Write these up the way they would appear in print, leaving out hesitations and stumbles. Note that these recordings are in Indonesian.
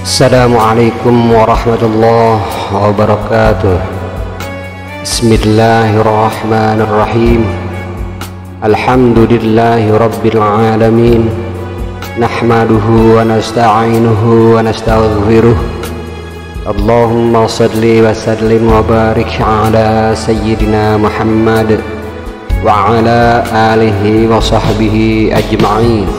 Assalamualaikum warahmatullahi wabarakatuh. Bismillahirrahmanirrahim. Alhamdulillahi rabbil alamin. Nahmaduhu wa nasta'inuhu wa nastaghfiruh. Allahumma salli wa sallim wa barik ala sayyidina Muhammad wa ala alihi wa sahbihi ajma'in.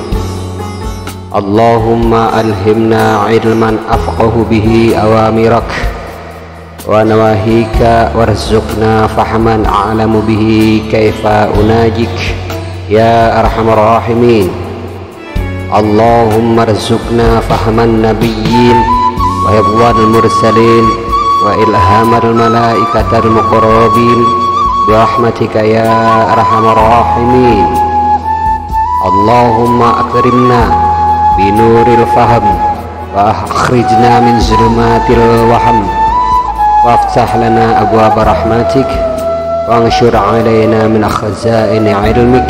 Allahumma alhimna ilman afqahu bihi awamirak wa nawahika warzuqna fahman a'lamu bihi kaifa unajik ya arhamar rahimin. Allahumma arzuqna fahman nabiyyin wa hifdzal mursalin wa ilhamal malaikatal muqarrabin bi rahmatika ya arhamar rahimin. Allahumma akrimna binuril faham wa akhrijna min zulumatil waham waftah lana abwaab rahmatik wa anshur alaina min khazaini ilmik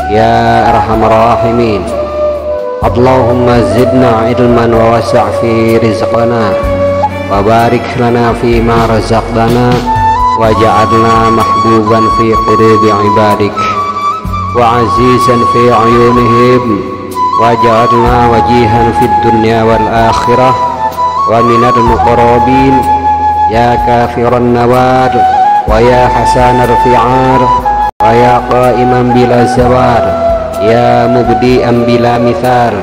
ya arhamar rahimin. Allahumma zidna ilman wa wasi' fi rizqana wa barik lana fi ma razaqtana waj'alna mahbuban fi qulubi ibadik wa azizan fi ayunihim waj'alna wajihan fid dunya wal akhirah wa minal muqarrabin ya kafiran nawar wa ya hasanar fi'ar wa ya qa'iman bila zawar ya mubdi'an bila mithar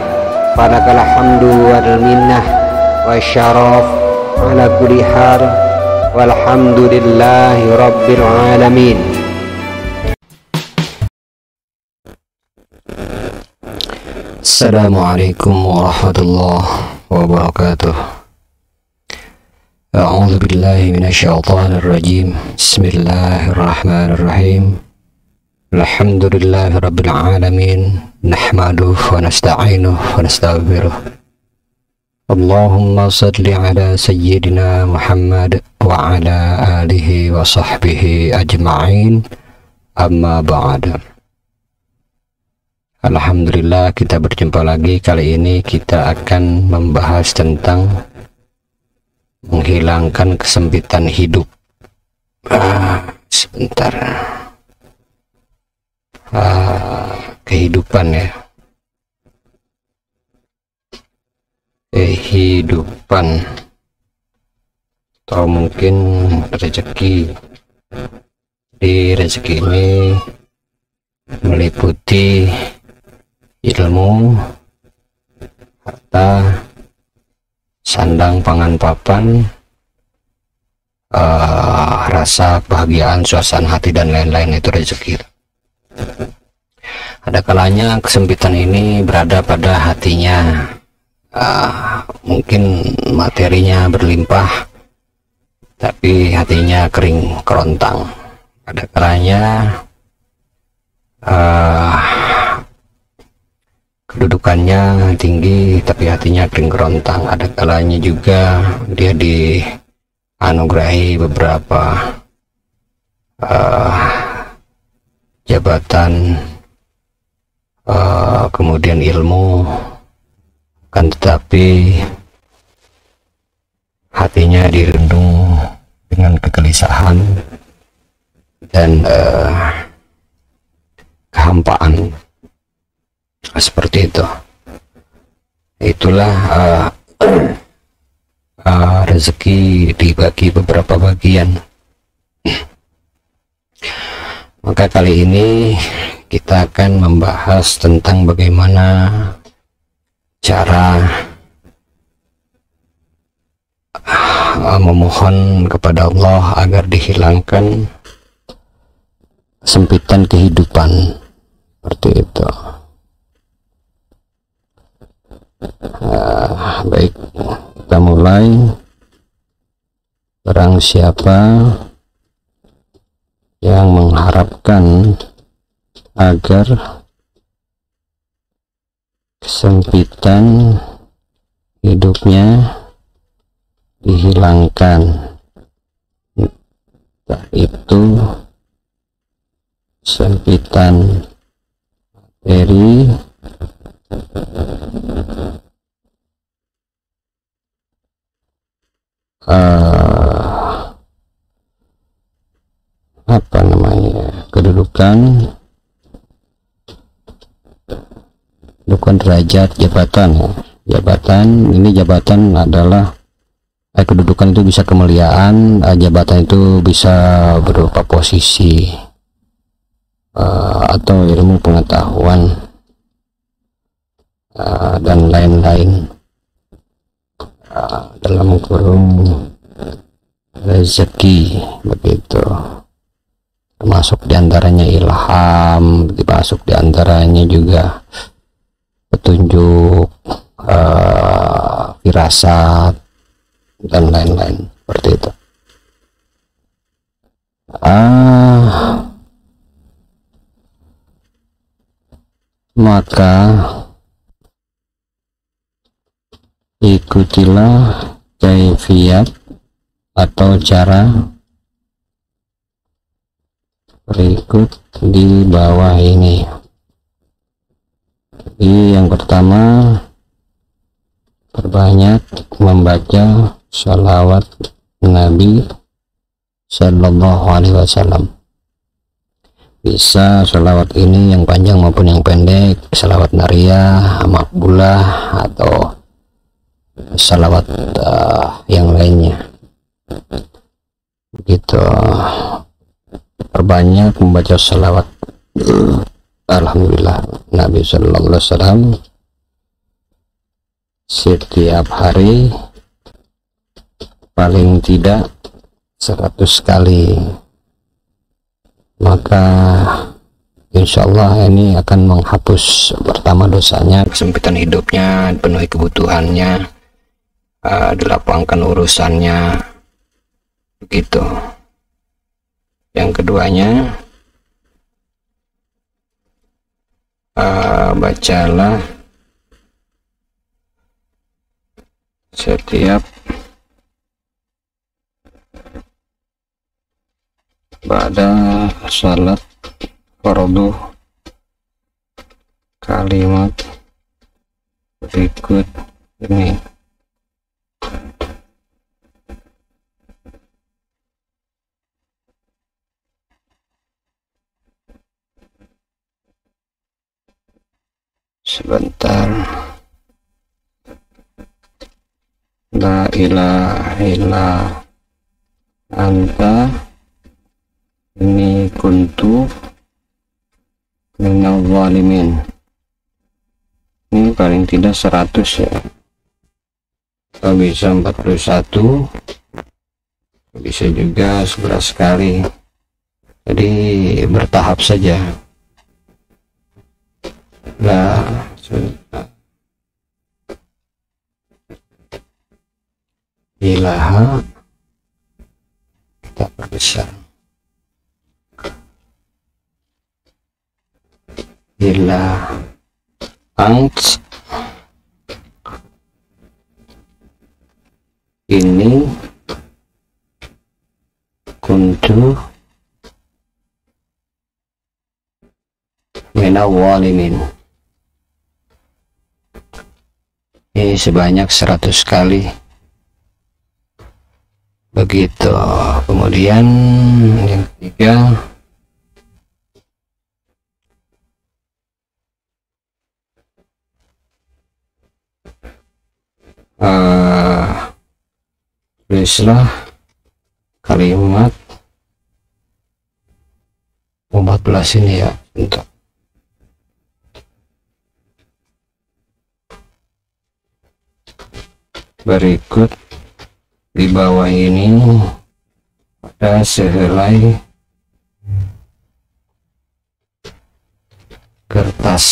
falakal hamdu wal minnah wa syaraf ala kulli hal walhamdulillahi rabbil alamin. Assalamualaikum warahmatullahi wabarakatuh. A'udzu billahi minasyaitonir rajim. Bismillahirrahmanirrahim. Alhamdulillahi rabbil alamin. Nahmaduhu wa nasta'inuhu wa nastaghfiruh. Allahumma shalli ala sayyidina Muhammad wa ala alihi wa sahbihi ajma'in. Amma ba'd. Alhamdulillah, kita berjumpa lagi. Kali ini kita akan membahas tentang menghilangkan kesempitan hidup. Sebentar. Kehidupan ya. Kehidupan atau mungkin rezeki. Di rezeki ini meliputi ilmu, harta, sandang, pangan, papan, rasa kebahagiaan, suasana hati dan lain-lain. Itu rezeki. Ada kalanya kesempitan ini berada pada hatinya. Mungkin materinya berlimpah tapi hatinya kering kerontang. Ada kalanya kedudukannya tinggi tapi hatinya kering kerontang. Ada kalanya juga dia dianugerahi beberapa jabatan, kemudian ilmu, kan tetapi hatinya dirundung dengan kegelisahan dan kehampaan. Seperti itu. Itulah rezeki dibagi beberapa bagian. Maka kali ini kita akan membahas tentang bagaimana cara memohon kepada Allah agar dihilangkan kesempitan kehidupan. Seperti itu. Baik, kita mulai. Barang siapa yang mengharapkan agar kesempitan hidupnya dihilangkan, entah itu kesempitan materi derajat jabatan ya. Ini jabatan adalah kedudukan itu bisa kemuliaan, jabatan itu bisa berupa posisi atau ilmu pengetahuan dan lain-lain, dalam kurung rezeki begitu, termasuk diantaranya ilham, termasuk diantaranya juga petunjuk, firasat dan lain-lain seperti itu. Maka ikutilah kaifiyat atau cara berikut di bawah ini. Jadi yang pertama, perbanyak membaca sholawat Nabi Sallallahu Alaihi Wasallam. Bisa sholawat ini yang panjang maupun yang pendek, sholawat nariyah, makbulah, atau sholawat yang lainnya. Begitu. Perbanyak membaca sholawat Alhamdulillah Nabi Sallallahu Alaihi Wasallam setiap hari, paling tidak 100 kali. Maka insya Allah ini akan menghapus pertama dosanya, kesempitan hidupnya, penuhi kebutuhannya, dilapangkan urusannya begitu. Yang keduanya, bacalah setiap pada salat fardu kalimat berikut ini. Sebentar. La ilaha illa anta inni kuntu minal zalimin. Ini paling tidak 100 ya, kalau bisa 41, bisa juga 11 kali. Jadi bertahap saja. La ilaha, kita perbesar, illa ant ini kuntu minal zalimin. Ini sebanyak 100 kali begitu. Kemudian yang ketiga, tulislah kalimat 14 ini ya, untuk berikut di bawah ini ada sehelai kertas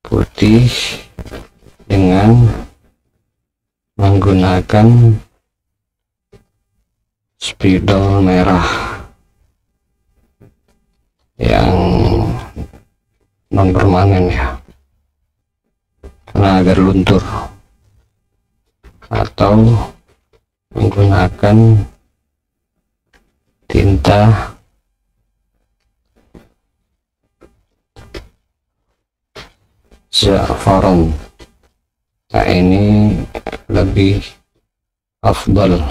putih dengan menggunakan spidol merah yang non permanen ya, karena agar luntur, atau menggunakan tinta za'faran. Nah, ini lebih afdal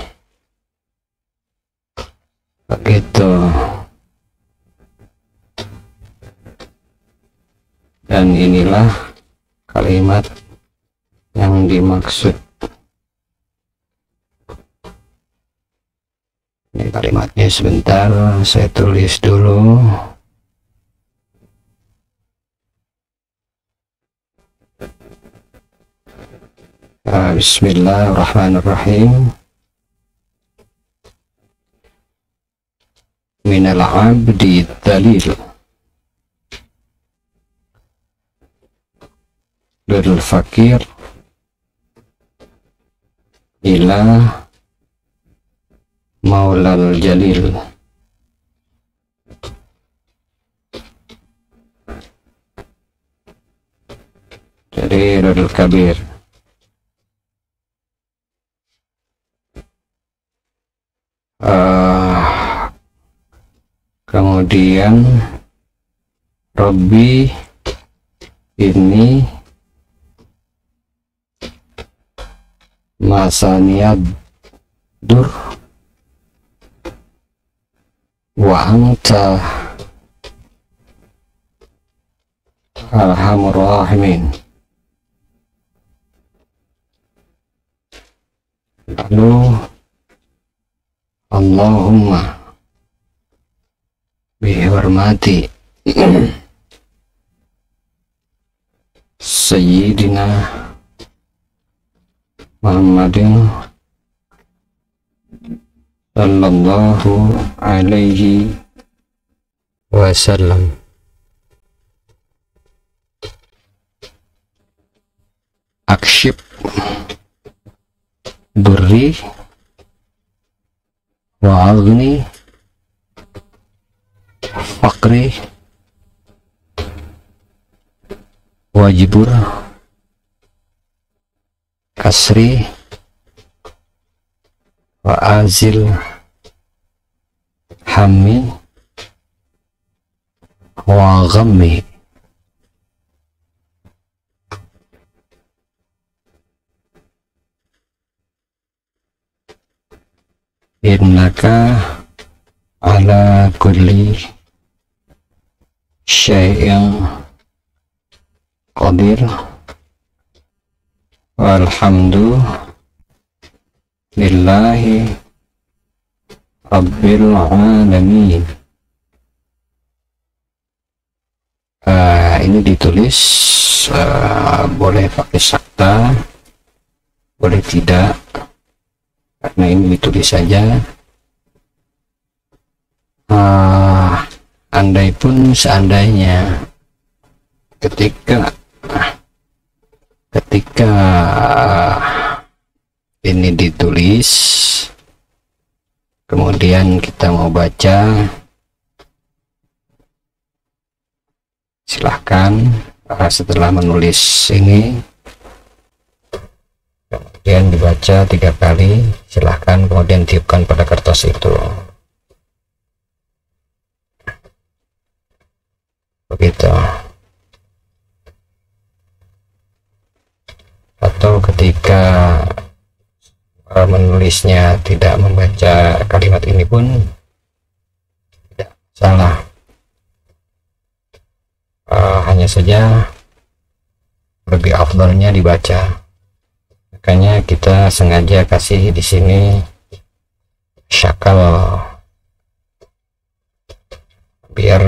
begitu. dan inilah kalimat yang dimaksud. Ini kalimatnya, sebentar saya tulis dulu. Bismillahirrahmanirrahim. Minal abdi dalil lil fakir ila maulal jalil. Jalilul kabir. Kemudian Robbi ini masaniyad dur wa anta arhamur rahimin. Lalu Allahumma bihormati Sayyidina Muhammadin sallallahu alaihi wasallam. Akshif durri wa agni fakri wajibur kasri wa azil hammi wa ghammi. Innaka ala kulli syai'in qadir walhamdu lillahi rabbil alamin. Ini ditulis boleh pakai sakta, boleh tidak, karena ini ditulis saja. Andai pun seandainya ketika ini ditulis kemudian kita mau baca, silahkan setelah menulis ini kemudian dibaca 3 kali, silahkan kemudian tiupkan pada kertas itu. Begitu. Atau ketika menulisnya tidak membaca kalimat ini pun tidak salah, hanya saja lebih afdalnya dibaca. Makanya kita sengaja kasih di sini syakal biar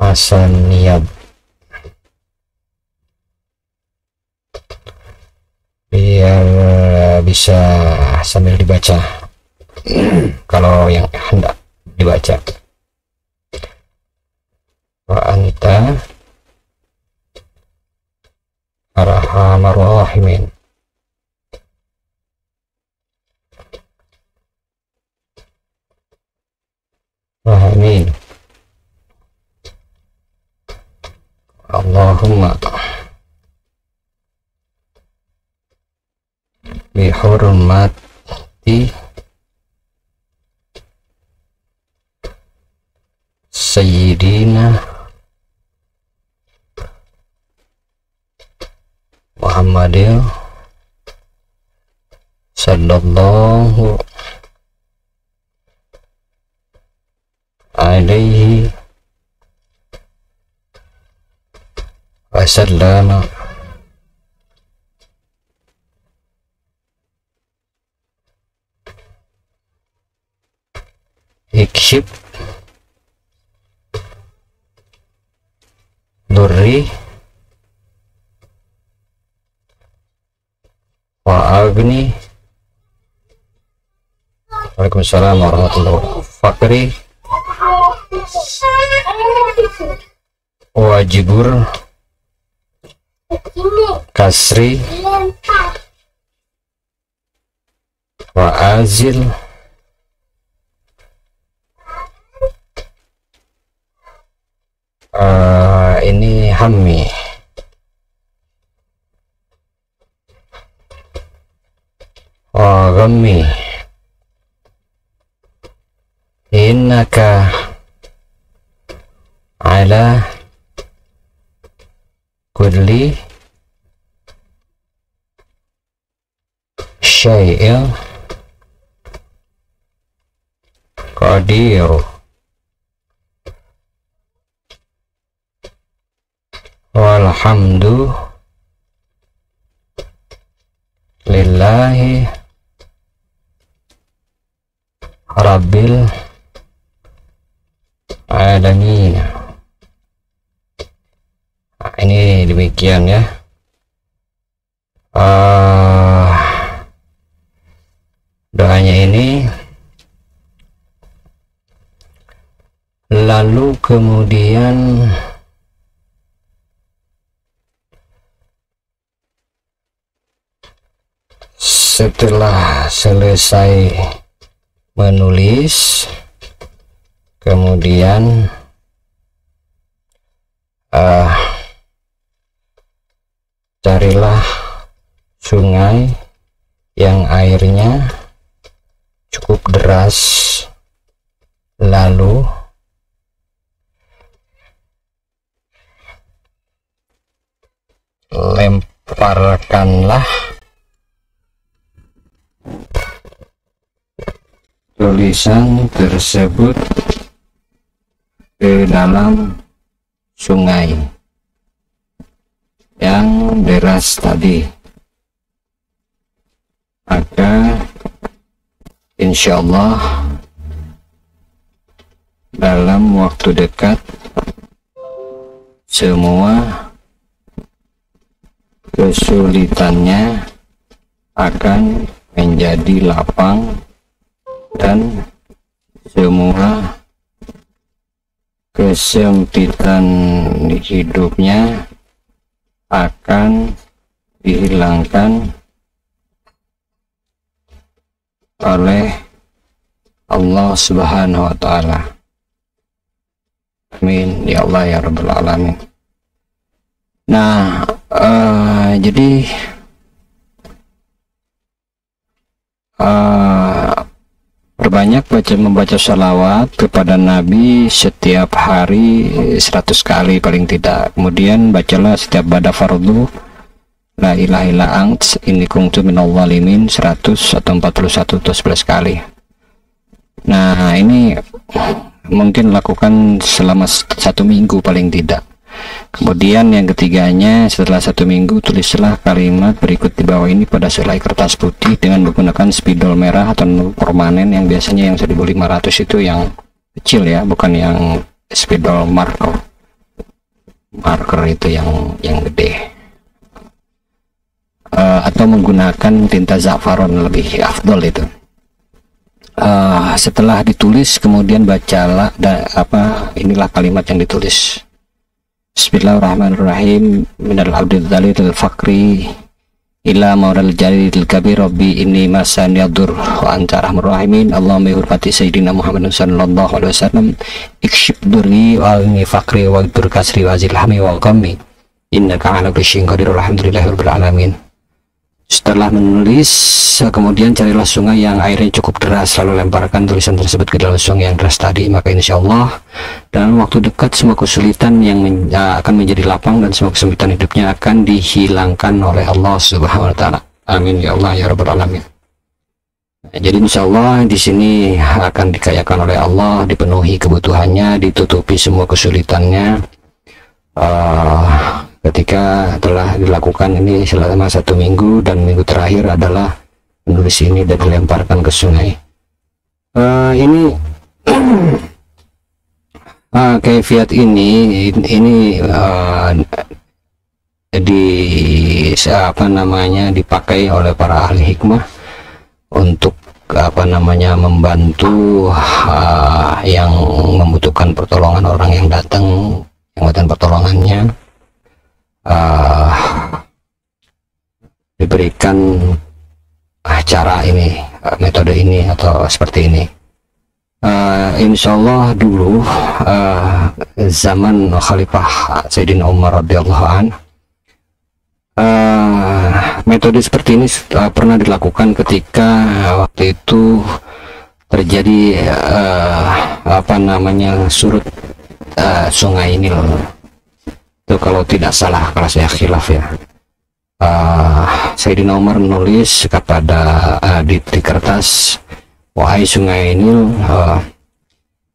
masaniyad, biar bisa sambil dibaca kalau yang hendak dibaca. Wa anta arhamar rahimin. Amin. Allahumma bihurmati Sayyidina Muhammadin sallallahu عليه وسلم. اكشف ضري وأغني. Waalaikumsalam warahmatullahi wabarakatuh. Fakri wajibur kasri wa azil ini hammi. Wa ghammi innaka ala kulli syai'in qadir. Walhamdu lillahi rabbil alamin. Nah, ini demikian ya. Doanya ini, lalu kemudian setelah selesai menulis, kemudian carilah sungai yang airnya cukup deras, lalu lemparkanlah tulisan tersebut ke dalam sungai yang deras tadi, maka insyaallah dalam waktu dekat semua kesulitannya akan menjadi lapang dan semua kesempitan hidupnya akan dihilangkan oleh Allah Subhanahu wa Ta'ala. Amin ya Allah ya Rabbal Alamin. Nah, jadi perbanyak membaca salawat kepada Nabi setiap hari 100 kali paling tidak. Kemudian bacalah setiap pada fardu la ilaha illa ant inni kuntu minadh dhalimin 100 atau 41 atau 11 kali. Nah, ini mungkin lakukan selama 1 minggu paling tidak. Kemudian yang ketiganya, setelah 1 minggu tulislah kalimat berikut di bawah ini pada selai kertas putih dengan menggunakan spidol merah atau permanen, yang biasanya yang 1500 itu yang kecil ya, bukan yang spidol marker itu yang gede. Atau menggunakan tinta zafaron lebih afdol itu. Setelah ditulis kemudian bacalah inilah kalimat yang ditulis. Bismillahirrahmanirrahim. Minal abdil dalil fakri ila maural jalil kabir rabbi inni masan yadur wa anta arhamur rahimin. Allahumma hurmati sayyidina Muhammad sallallahu alaihi wasallam ikshif durri wa alni fakri wa dur kasri wa zilhami wa qammi innaka ala kulli syai'in qadir. Alhamdulillahirabbil alamin. Setelah menulis, kemudian carilah sungai yang airnya cukup deras, lalu lemparkan tulisan tersebut ke dalam sungai yang deras tadi, maka insya Allah dalam waktu dekat semua kesulitan yang akan menjadi lapang dan semua kesempitan hidupnya akan dihilangkan oleh Allah Subhanahu wa Ta'ala. Amin ya Allah ya Rabbal Alamin. Jadi insya Allah di sini akan dikayakan oleh Allah, dipenuhi kebutuhannya, ditutupi semua kesulitannya. Ketika telah dilakukan ini selama 1 minggu, dan minggu terakhir adalah menulis ini dan dilemparkan ke sungai. Ini kaifiat ini dipakai oleh para ahli hikmah untuk membantu yang membutuhkan pertolongan, orang yang datang yang membutuhkan pertolongannya, diberikan cara ini, metode ini atau seperti ini. Insya Allah dulu zaman Khalifah Sayyidina Umar radhiyallahu anhu, metode seperti ini pernah dilakukan ketika waktu itu terjadi surut sungai Nil. Itu kalau tidak salah, kalau saya khilaf ya. Sayyidina Umar menulis kepada di kertas, wahai sungai Nil,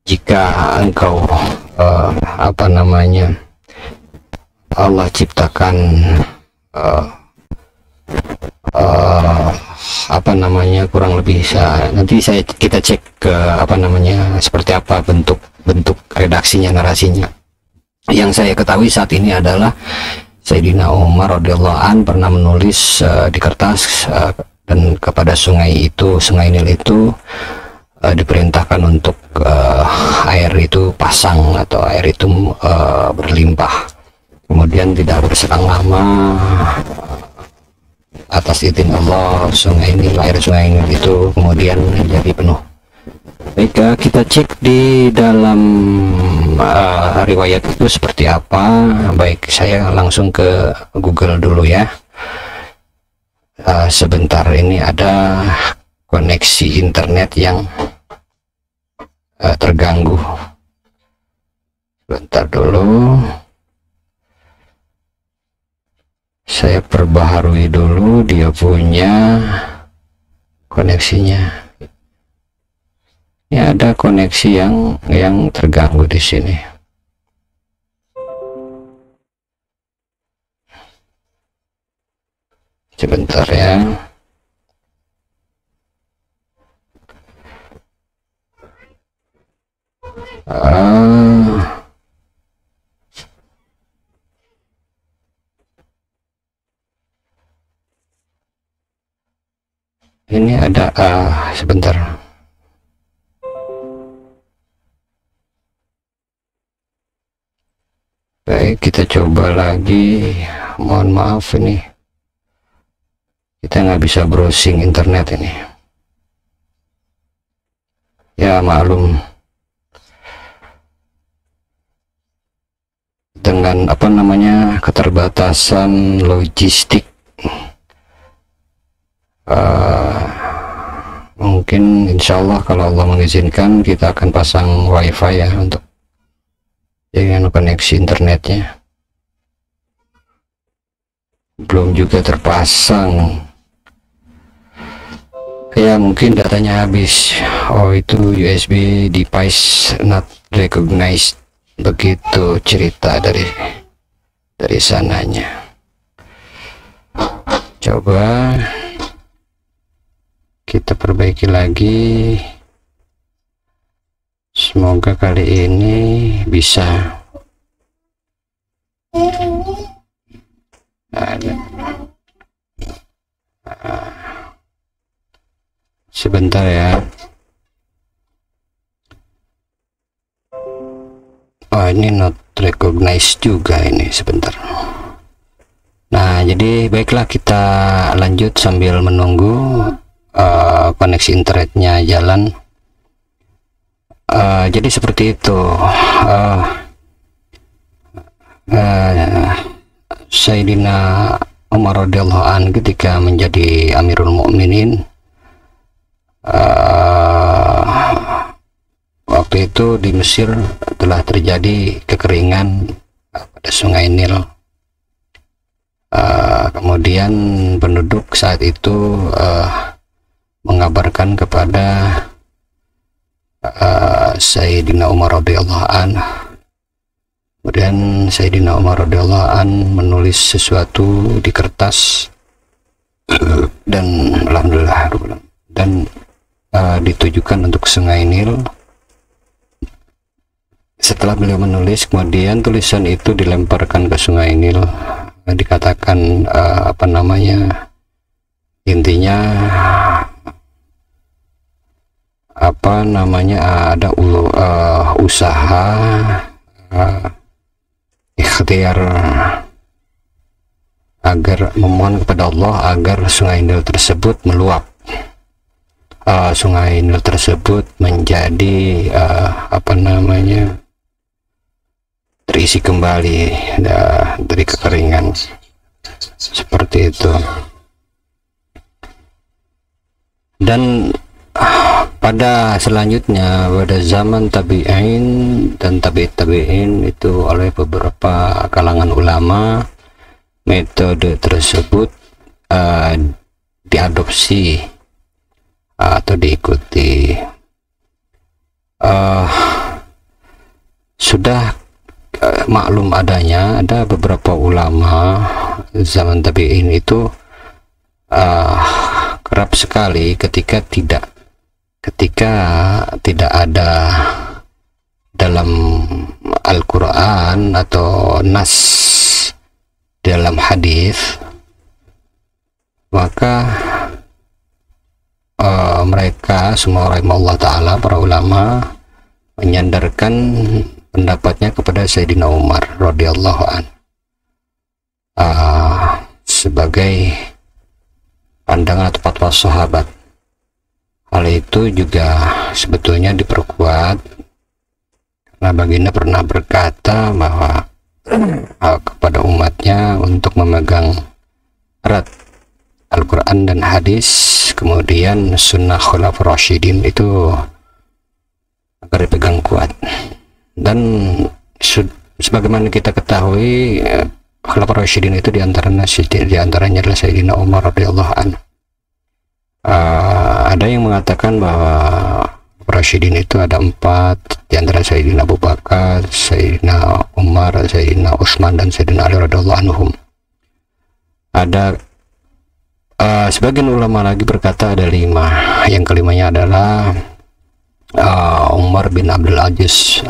jika engkau Allah ciptakan kurang lebih nanti kita cek ke seperti apa bentuk redaksinya, narasinya. Yang saya ketahui saat ini adalah Sayyidina Umar radhiyallahu an pernah menulis di kertas dan kepada sungai Nil itu diperintahkan untuk air itu pasang atau air itu berlimpah. Kemudian tidak berselang lama, atas izin Allah, air sungai Nil itu kemudian menjadi penuh. Baik, kita cek di dalam riwayat itu seperti apa. Baik, saya langsung ke Google dulu ya. Sebentar, ini ada koneksi internet yang terganggu. Sebentar dulu. Saya perbaharui dulu dia punya koneksinya. Ini ada koneksi yang terganggu di sini. Sebentar ya. Ini ada sebentar. Baik, kita coba lagi. Mohon maaf, ini kita nggak bisa browsing internet ini. Ya maklum, dengan keterbatasan logistik. Mungkin insya Allah kalau Allah mengizinkan kita akan pasang wifi ya untuk dengan koneksi internetnya. Belum juga terpasang ya, mungkin datanya habis. Oh, itu USB device not recognized, begitu cerita dari sananya. Coba kita perbaiki lagi, semoga kali ini bisa. Sebentar ya. Oh, ini not recognized juga ini, sebentar. Nah, jadi baiklah, kita lanjut sambil menunggu koneksi internetnya jalan. Jadi seperti itu. Sayyidina Umar radhiyallahu an ketika menjadi Amirul Mukminin, waktu itu di Mesir telah terjadi kekeringan pada sungai Nil. Kemudian penduduk saat itu mengabarkan kepada Sayyidina Umar radhiyallahu anhu. Kemudian Sayyidina Umar radhiyallahu anhu menulis sesuatu di kertas dan alhamdulillah dan ditujukan untuk Sungai Nil. Setelah beliau menulis, kemudian tulisan itu dilemparkan ke Sungai Nil. Dikatakan intinya ada usaha ikhtiar agar memohon kepada Allah agar Sungai Nil tersebut meluap. Sungai Nil tersebut menjadi terisi kembali dari kekeringan, seperti itu. Dan pada selanjutnya, pada zaman tabi'in dan tabi'in itu oleh beberapa kalangan ulama, metode tersebut diadopsi atau diikuti. Sudah maklum adanya, ada beberapa ulama zaman tabi'in itu kerap sekali ketika tidak ada dalam Al-Quran atau nas dalam hadis, maka mereka semua rahimahullah ta'ala, para ulama, menyandarkan pendapatnya kepada Sayyidina Umar radhiyallahu anhu sebagai pandangan atau fatwa sahabat. Hal itu juga sebetulnya diperkuat karena baginda pernah berkata bahwa kepada umatnya untuk memegang erat Al-Quran dan hadis, kemudian sunnah khulafur rasyidin itu agar dipegang kuat. Dan sebagaimana kita ketahui, khulafur rasyidin itu diantaranya adalah Sayyidina Umar radhiyallahu anhu. Ada yang mengatakan bahwa Rasyidin itu ada 4, di antara Sayyidina Abu Bakar, Sayyidina Umar, Sayyidina Utsman, dan Sayyidina Ali radhiyallahu anhum. Ada sebagian ulama lagi berkata ada 5. Yang kelimanya adalah Umar bin Abdul Aziz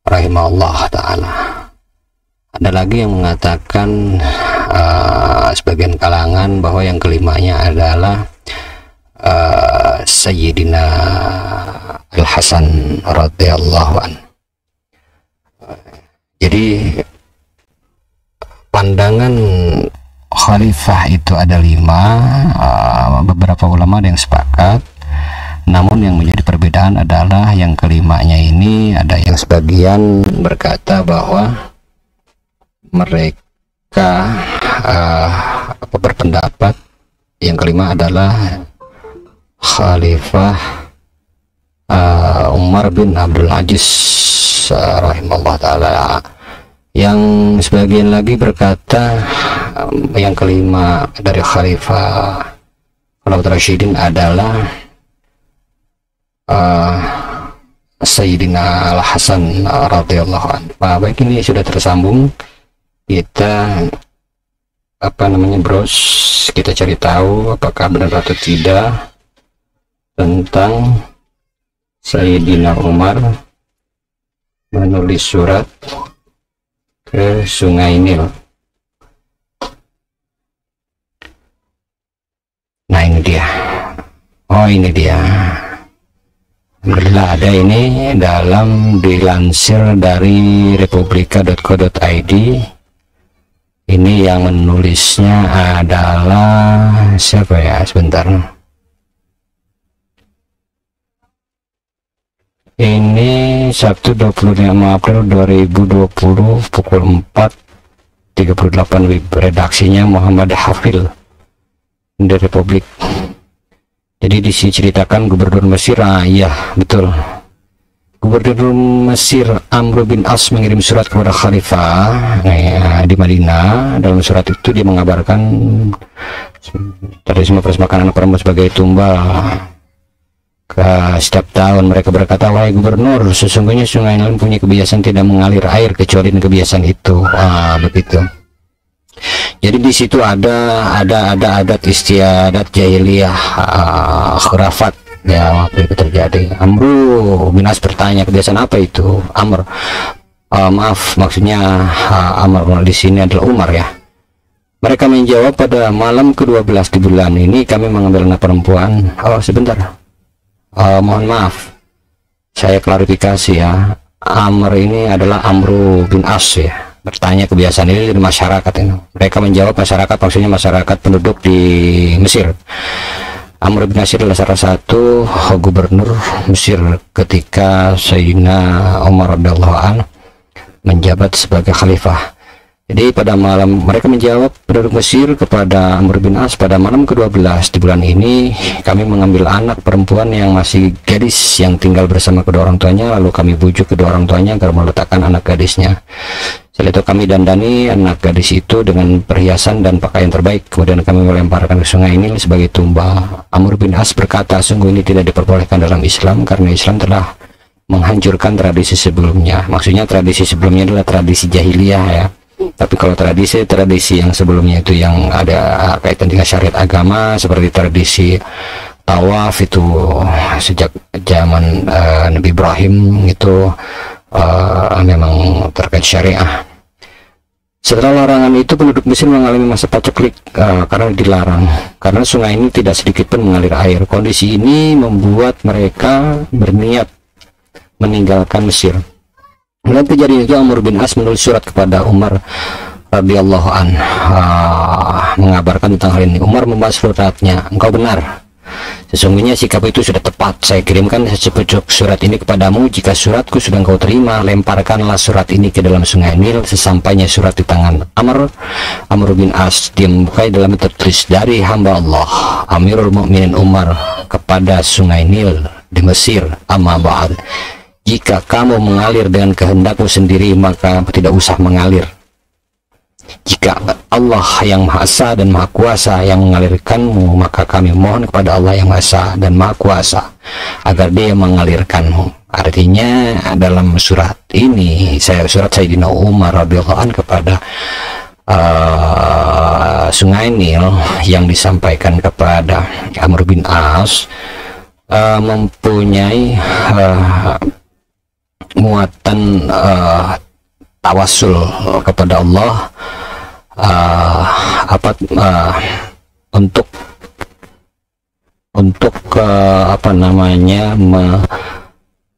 rahimahullah ta'ala. Ada lagi yang mengatakan sebagian kalangan bahwa yang kelimanya adalah Sayyidina Al-Hasan radhiyallahu anhu. Jadi pandangan khalifah itu ada 5. Beberapa ulama ada yang sepakat, namun yang menjadi perbedaan adalah yang kelimanya ini. Ada yang sebagian berkata bahwa mereka berpendapat yang kelima adalah Khalifah Umar bin Abdul Aziz rahimahullah ta'ala. Yang sebagian lagi berkata yang kelima dari Khalifah Khulafaur Rasyidin adalah Sayyidina Al-Hasan radhiyallahu anhu. Baik, ini sudah tersambung. Kita browse, kita cari tahu apakah benar atau tidak tentang Sayyidina Umar menulis surat ke Sungai Nil. Nah, ini dia. Oh, ini dia. Alhamdulillah ada ini dalam dilansir dari republika.co.id. Ini yang menulisnya adalah siapa ya? Sebentar. Ini Sabtu 25 April 2020 pukul 4.38 WIB. Redaksinya Muhammad Hafil dari Republik. Jadi di sini ceritakan Gubernur Mesir, iya betul. Gubernur Mesir Amr bin As mengirim surat kepada Khalifah di Madinah. Dalam surat itu dia mengabarkan Tradisi mempersembahkan anak perempuan sebagai tumbal. Setiap tahun mereka berkata, wahai gubernur, sesungguhnya Sungai Nil punya kebiasaan tidak mengalir air kecuali kebiasaan itu. Begitu. Jadi di situ ada adat istiadat jahiliyah, khurafat ya waktu itu terjadi. Amru bin As bertanya, kebiasaan apa itu? Amr, maaf, maksudnya Amr di sini adalah Umar ya. Mereka menjawab, pada malam ke-12 di bulan ini kami mengambil anak perempuan. Oh sebentar, mohon maaf, saya klarifikasi ya. Amr ini adalah Amru bin As ya. Bertanya kebiasaan ini dari masyarakat ini. Mereka menjawab masyarakat, maksudnya masyarakat penduduk di Mesir. Amr bin As adalah salah satu gubernur Mesir ketika Sayyidina Umar radhiyallahu anhu menjabat sebagai khalifah. Jadi pada malam, mereka menjawab penduduk Mesir kepada Amr bin As, pada malam ke-12 di bulan ini kami mengambil anak perempuan yang masih gadis yang tinggal bersama kedua orang tuanya, lalu kami bujuk kedua orang tuanya agar meletakkan anak gadisnya. Setelah itu kami dandani anak gadis itu dengan perhiasan dan pakaian terbaik, kemudian kami melemparkan ke Sungai Nil sebagai tumbal. Amr bin As berkata, sungguh ini tidak diperbolehkan dalam Islam karena Islam telah menghancurkan tradisi sebelumnya. Maksudnya tradisi sebelumnya adalah tradisi jahiliyah ya. Tapi kalau tradisi yang sebelumnya itu yang ada kaitan dengan syariat agama, seperti tradisi tawaf itu sejak zaman Nabi Ibrahim itu memang terkait syariah. Setelah larangan itu, penduduk Mesir mengalami masa paceklik karena dilarang, karena sungai ini tidak sedikit pun mengalir air. Kondisi ini membuat mereka berniat meninggalkan Mesir. Dalam kejadian itu, Amr bin As menulis surat kepada Umar radhiyallahu an, mengabarkan tentang hal ini. Umar membahas suratnya, engkau benar, sesungguhnya sikap itu sudah tepat. Saya kirimkan sepucuk surat ini kepadamu. Jika suratku sudah engkau terima, lemparkanlah surat ini ke dalam Sungai Nil. Sesampainya surat di tangan Amr bin As, dia membukai, dalam tertulis, dari hamba Allah Amirul Mukminin Umar kepada Sungai Nil di Mesir, amma ba'd, jika kamu mengalir dengan kehendakmu sendiri, maka tidak usah mengalir. Jika Allah yang Maha Esa dan Maha Kuasa yang mengalirkanmu, maka kami mohon kepada Allah yang Maha Esa dan Maha Kuasa agar Dia mengalirkanmu. Artinya dalam surat ini, surat Sayyidina Umar radhiyallahu anhu kepada Sungai Nil yang disampaikan kepada Amr bin As mempunyai muatan tawasul kepada Allah, untuk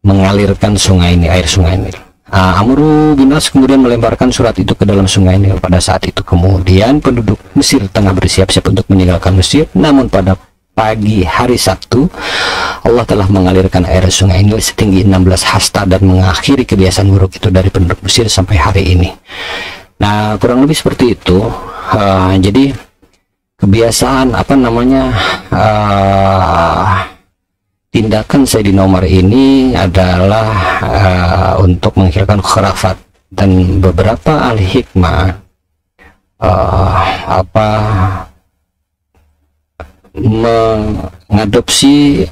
mengalirkan sungai ini, air Sungai Nil. Amr bin As kemudian melemparkan surat itu ke dalam Sungai Nil. Pada saat itu kemudian penduduk Mesir tengah bersiap-siap untuk meninggalkan Mesir, namun pada pagi hari Sabtu Allah telah mengalirkan air Sungai Nil setinggi 16 hasta dan mengakhiri kebiasaan buruk itu dari penduduk Mesir sampai hari ini. Nah, kurang lebih seperti itu. Jadi kebiasaan tindakan Sayyidina Umar ini adalah untuk menghilangkan khurafat, dan beberapa ahli hikmah mengadopsi,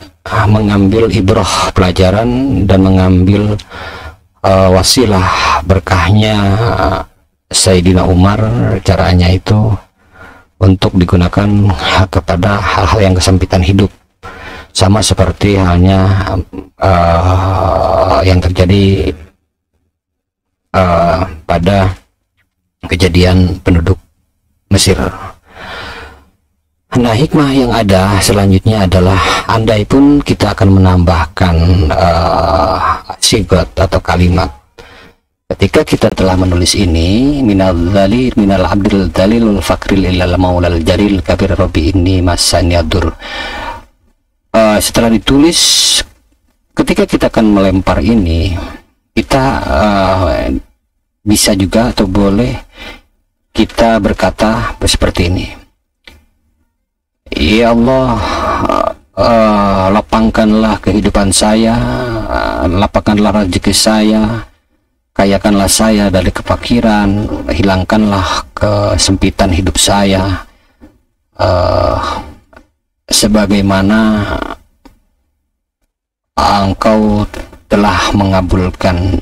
mengambil ibrah pelajaran dan mengambil wasilah berkahnya Sayyidina Umar, caranya itu untuk digunakan kepada hal-hal yang kesempitan hidup, sama seperti halnya yang terjadi pada kejadian penduduk Mesir. Nah, hikmah yang ada selanjutnya adalah, andai pun kita akan menambahkan sigat atau kalimat ketika kita telah menulis ini, minal abdil dalilul fakril ilal maulal jaril kabir robi ini masaniadur. Setelah ditulis, ketika kita akan melempar ini, kita bisa juga atau boleh kita berkata seperti ini, ya Allah, lapangkanlah kehidupan saya, lapangkanlah rezeki saya, kayakanlah saya dari kefakiran, hilangkanlah kesempitan hidup saya, sebagaimana engkau telah mengabulkan,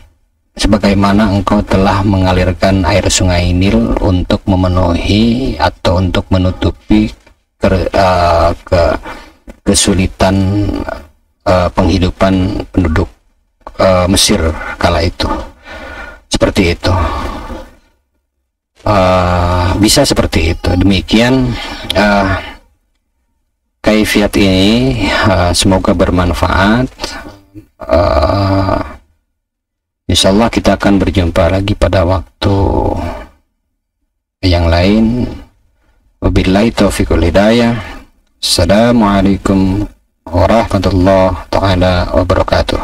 sebagaimana engkau telah mengalirkan air sungai Nil untuk memenuhi atau untuk menutupi kesulitan penghidupan penduduk Mesir kala itu. Seperti itu. Bisa seperti itu. Demikian kaifiat ini, semoga bermanfaat. Insyaallah kita akan berjumpa lagi pada waktu yang lain. Wabillahi taufiq wal hidayah. Assalamualaikum warahmatullahi taala wabarakatuh.